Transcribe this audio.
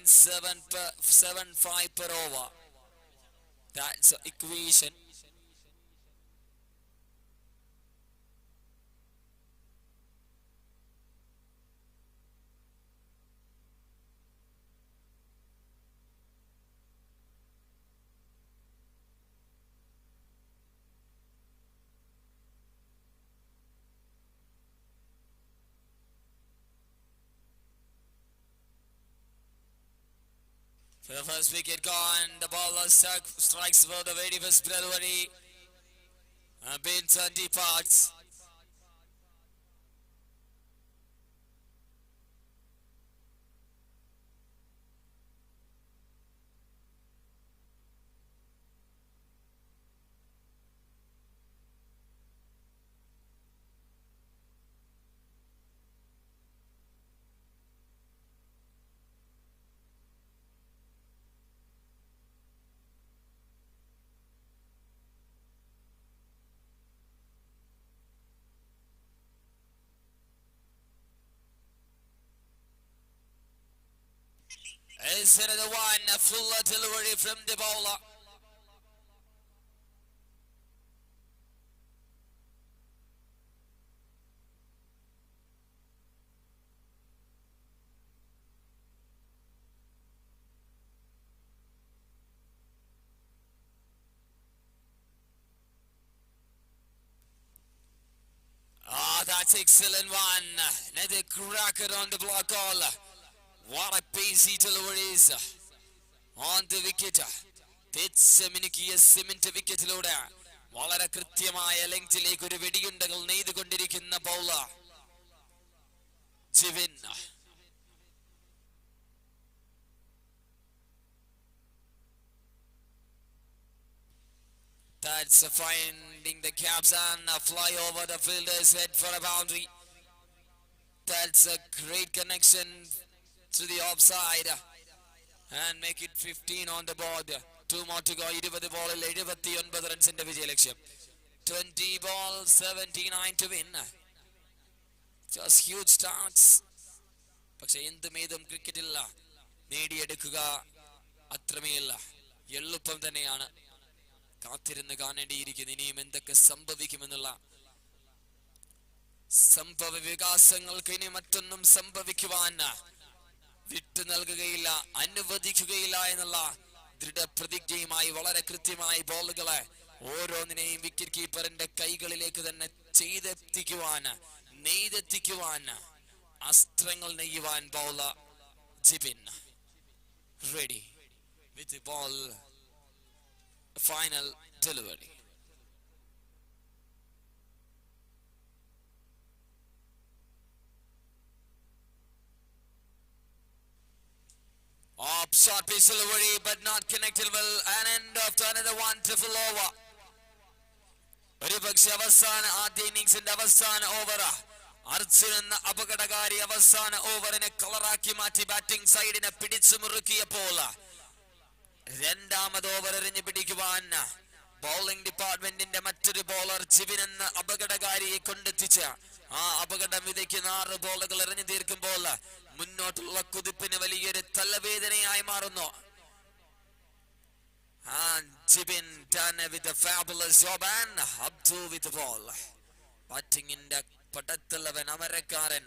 0.75 per over. That's the equation. For the first wicket gone, the bowler strikes for the 81st February. Been 20 parts. Is another one, a full delivery from the bowler. That's excellent one. Another cracker on the block all. What a pacey deliveries on the wicket. തെച്ചമിനുക്കിയ cement വിക്കറ്റിലൂടെ വളരെ കൃത്യമായ ലെങ്തിലേക്ക് ഒരു വെടിയുണ്ടകൾ നെയ്തുകൊണ്ടിരിക്കുന്ന bowler Jivin. That's finding the caps and a fly over the fielder's head for a boundary. That's a great connection to the offside and make it 15 on the board. 2 more to go. 20 ball 79 runs in the Vijay Lakshya. 20 ball 79 to win. Just huge starts. പക്ഷെ എന്തുമേതും ക്രിക്കറ്റില്ല, നേടിയെടുക്കുക അത്രമേല്ല എളുപ്പം തന്നെയാണ്. കാത്തിരുന്ന് കാണേണ്ടിയിരിക്കുന്നു ഇനിയും എന്തൊക്കെ സംഭവിക്കുമെന്നുള്ള. സംഭവ വികാസങ്ങൾക്ക് ഇനി മറ്റൊന്നും സംഭവിക്കുവാൻ വിട്ടു നൽകുകയില്ല, അനുവദിക്കുകയില്ല എന്നുള്ള ദൃഢപ്രതിജ്ഞയുമായി വളരെ കൃത്യമായി ബോളുകളെ ഓരോന്നിനെയും വിക്കറ്റ് കീപ്പറിന്റെ കൈകളിലേക്ക് തന്നെ ചെയ്തെത്തിക്കുവാൻ, നെയ്തെത്തിക്കുവാൻ, അസ്ത്രങ്ങൾ നെയ്യുവാൻ bowler Jibin ready with ball. Final delivery. Up short piece delivery but not connected well. An end of another wonderful over. ഒരു പക്ഷെ അവസാന ആദ്യ ഇന്നിംഗ്സിന്റെ അവസാന ഓവർ അർജുൻ എന്ന അപകടകാരി അവസാന ഓവറിനെ കളറാക്കി മാറ്റി ബാറ്റിംഗ് സൈഡിനെ പിടിച്ചു മുറുക്കിയപ്പോൾ രണ്ടാമത് ഓവർ എറിഞ്ഞു പിടിക്കുവാൻ ബൗളിംഗ് ഡിപ്പാർട്ട്മെന്റിന്റെ മറ്റൊരു ബോളർ ജിബിൻ എന്ന അപകടകാരിയെ കൊണ്ടെത്തിച്ച ആ അപകടം വിതയ്ക്കുന്ന 6 ബോളുകൾ എറിഞ്ഞു തീർക്കുമ്പോൾ മുന്നോട്ടുള്ള കുതിപ്പിന് വലിയൊരു തലവേദനയായി മാറുന്നു. Jibin done with a fabulous job and Abdu with the ball. ബാറ്റിംഗിന്റെ പടത്തുള്ളവൻ അമരക്കാരൻ.